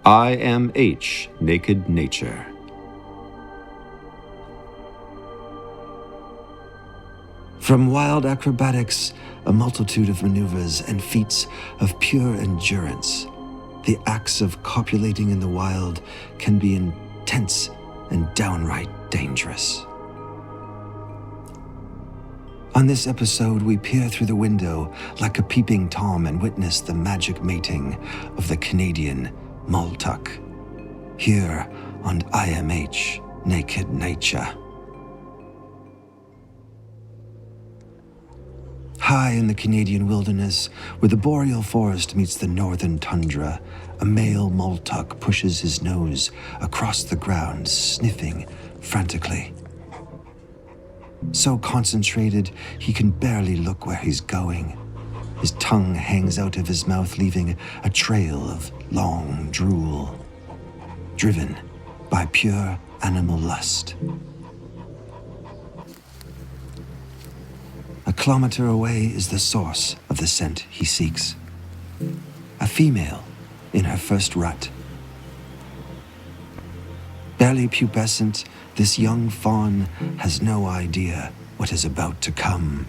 IMH Naked Nature. From wild acrobatics, a multitude of maneuvers and feats of pure endurance, the acts of copulating in the wild can be intense and downright dangerous. On this episode, we peer through the window like a peeping Tom and witness the magic mating of the Canadian Moltuck, here on IMH Naked Nature. High in the Canadian wilderness, where the boreal forest meets the northern tundra, a male Moltuck pushes his nose across the ground, sniffing frantically. So concentrated, he can barely look where he's going. His tongue hangs out of his mouth, leaving a trail of long drool, driven by pure animal lust. A kilometer away is the source of the scent he seeks. A female in her first rut. Barely pubescent, this young fawn has no idea what is about to come.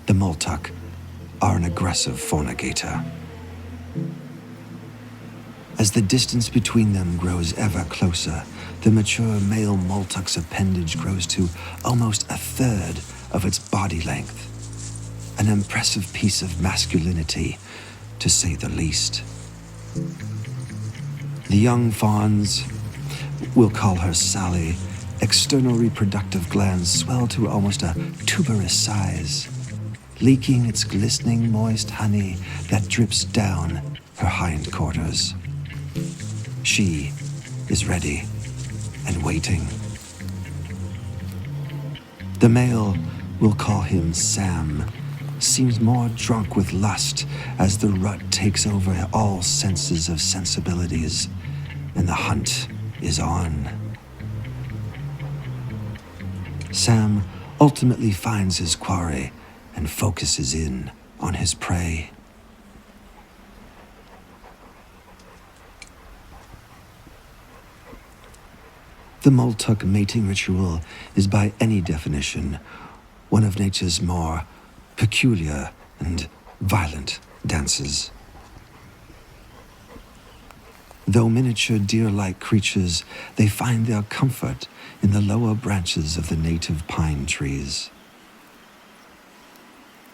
The Moltuck are an aggressive fornicator. As the distance between them grows ever closer, the mature male Moltuck's appendage grows to almost a third of its body length. An impressive piece of masculinity, to say the least. The young fawn's, we'll call her Sally, external reproductive glands swell to almost a tuberous size, leaking its glistening moist honey that drips down her hindquarters. She is ready and waiting. The male, we'll call him Sam, seems more drunk with lust as the rut takes over all senses of sensibilities, and the hunt is on. Sam ultimately finds his quarry and focuses in on his prey. The Moltuck mating ritual is by any definition one of nature's more peculiar and violent dances. Though miniature deer-like creatures, they find their comfort in the lower branches of the native pine trees.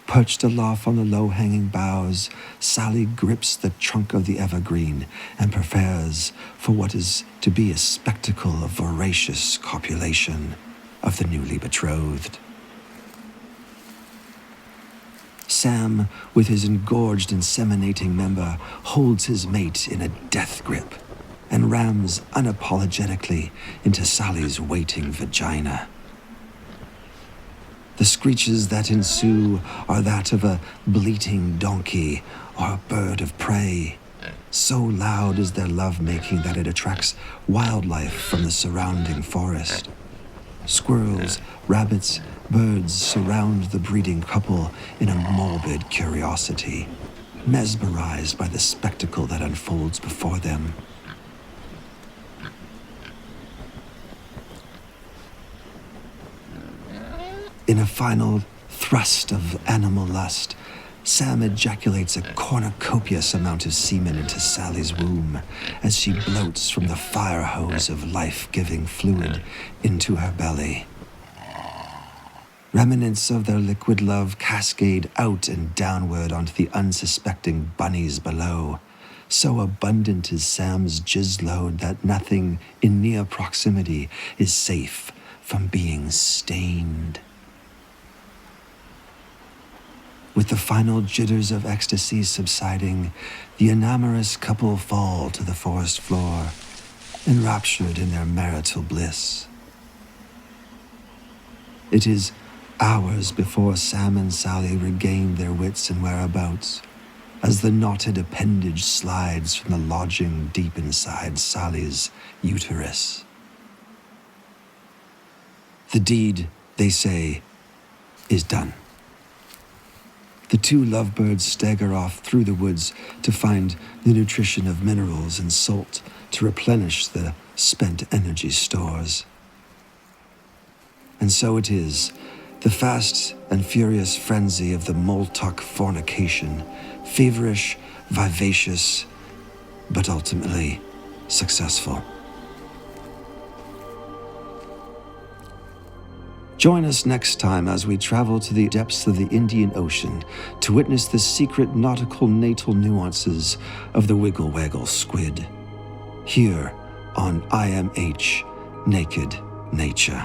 Perched aloft on the low-hanging boughs, Sally grips the trunk of the evergreen and prepares for what is to be a spectacle of voracious copulation of the newly betrothed. Sam, with his engorged, inseminating member, holds his mate in a death grip and rams unapologetically into Sally's waiting vagina. The screeches that ensue are that of a bleating donkey or a bird of prey. So loud is their lovemaking that it attracts wildlife from the surrounding forest. Squirrels, rabbits, birds surround the breeding couple in a morbid curiosity, mesmerized by the spectacle that unfolds before them. In a final thrust of animal lust, Sam ejaculates a cornucopious amount of semen into Sally's womb as she bloats from the fire hose of life-giving fluid into her belly. Remnants of their liquid love cascade out and downward onto the unsuspecting bunnies below. So abundant is Sam's jizz load that nothing in near proximity is safe from being stained. With the final jitters of ecstasy subsiding, the enamorous couple fall to the forest floor, enraptured in their marital bliss. It is hours before Sam and Sally regain their wits and whereabouts, as the knotted appendage slides from the lodging deep inside Sally's uterus. The deed, they say, is done. The two lovebirds stagger off through the woods to find the nutrition of minerals and salt to replenish the spent energy stores. And so it is, the fast and furious frenzy of the Moltuck fornication, feverish, vivacious, but ultimately successful. Join us next time as we travel to the depths of the Indian Ocean to witness the secret nautical natal nuances of the wiggle-waggle squid. Here on IMH Naked Nature.